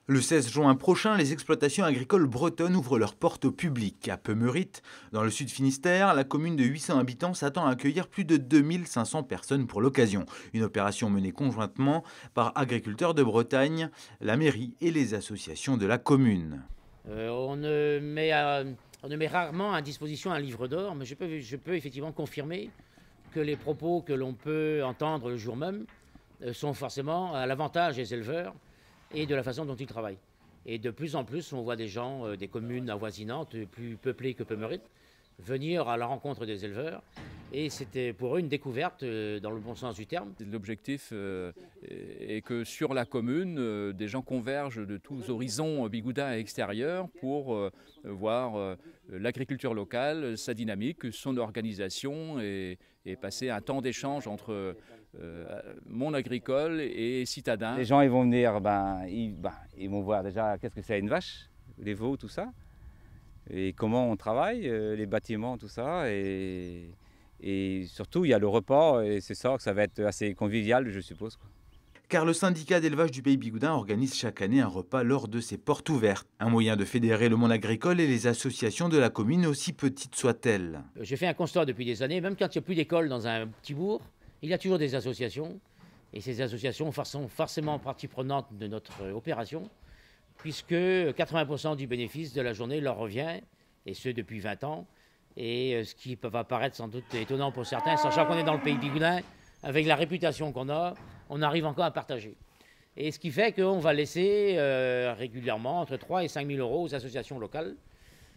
Le 16 juin prochain, les exploitations agricoles bretonnes ouvrent leurs portes au public. À Peumeuritte, dans le sud Finistère, la commune de 800 habitants s'attend à accueillir plus de 2500 personnes pour l'occasion. Une opération menée conjointement par Agriculteurs de Bretagne, la mairie et les associations de la commune. On ne met rarement à disposition un livre d'or, mais je peux effectivement confirmer que les propos que l'on peut entendre le jour même sont forcément à l'avantage des éleveurs et de la façon dont ils travaillent. Et de plus en plus, on voit des gens des communes avoisinantes, plus peuplées que Peumeuritte, venir à la rencontre des éleveurs. Et c'était pour eux une découverte dans le bon sens du terme. L'objectif est que sur la commune, des gens convergent de tous horizons bigoudins et extérieurs pour voir l'agriculture locale, sa dynamique, son organisation et passer un temps d'échange entre monde agricole et citadin. Les gens ils vont venir, ils vont voir déjà qu'est-ce que c'est une vache, les veaux, tout ça, et comment on travaille, les bâtiments, tout ça, et surtout il y a le repas, et c'est ça que ça va être assez convivial, je suppose, quoi. Car le syndicat d'élevage du Pays Bigoudin organise chaque année un repas lors de ses portes ouvertes. Un moyen de fédérer le monde agricole et les associations de la commune, aussi petites soient-elles. J'ai fait un constat depuis des années, même quand il n'y a plus d'école dans un petit bourg, il y a toujours des associations. Et ces associations sont forcément partie prenante de notre opération, puisque 80% du bénéfice de la journée leur revient, et ce depuis 20 ans. Et ce qui va paraître sans doute étonnant pour certains, sachant qu'on est dans le Pays Bigoudin, avec la réputation qu'on a, on arrive encore à partager. Et ce qui fait qu'on va laisser régulièrement entre 3 et 5 000 euros aux associations locales.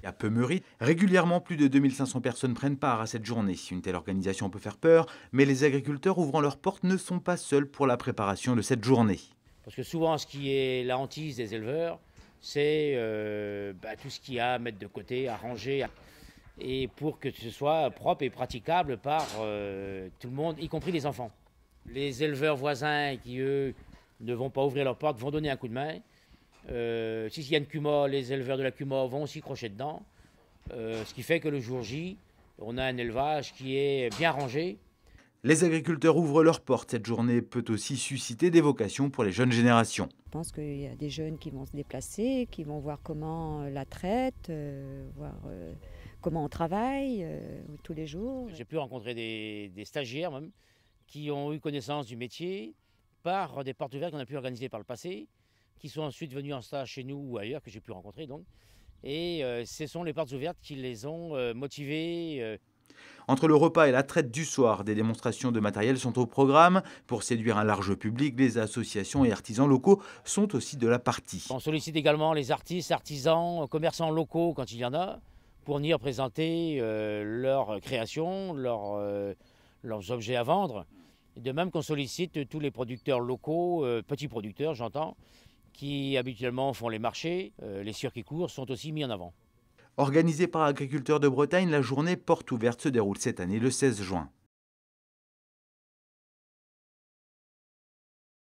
À Peumeuritte, régulièrement plus de 2500 personnes prennent part à cette journée. Une telle organisation peut faire peur, mais les agriculteurs ouvrant leurs portes ne sont pas seuls pour la préparation de cette journée. Parce que souvent, ce qui est la hantise des éleveurs, c'est tout ce qu'il y a à mettre de côté, à ranger, et pour que ce soit propre et praticable par tout le monde, y compris les enfants. Les éleveurs voisins qui, eux, ne vont pas ouvrir leurs portes, vont donner un coup de main. S'il y a une CUMA, les éleveurs de la CUMA vont aussi crocher dedans. Ce qui fait que le jour J, on a un élevage qui est bien rangé. Les agriculteurs ouvrent leurs portes. Cette journée peut aussi susciter des vocations pour les jeunes générations. Je pense qu'il y a des jeunes qui vont se déplacer, qui vont voir comment la traite, voir comment on travaille tous les jours. J'ai pu rencontrer des stagiaires même qui ont eu connaissance du métier par des portes ouvertes qu'on a pu organiser par le passé, qui sont ensuite venus en stage chez nous ou ailleurs, que j'ai pu rencontrer donc. Et ce sont les portes ouvertes qui les ont motivés. Entre le repas et la traite du soir, des démonstrations de matériel sont au programme. Pour séduire un large public, les associations et artisans locaux sont aussi de la partie. On sollicite également les artistes, artisans, commerçants locaux quand il y en a, pour venir présenter leurs créations, leurs objets à vendre. De même qu'on sollicite tous les producteurs locaux, petits producteurs j'entends, qui habituellement font les marchés, les circuits courts sont aussi mis en avant. Organisée par Agriculteurs de Bretagne, la journée porte ouverte se déroule cette année le 16 juin.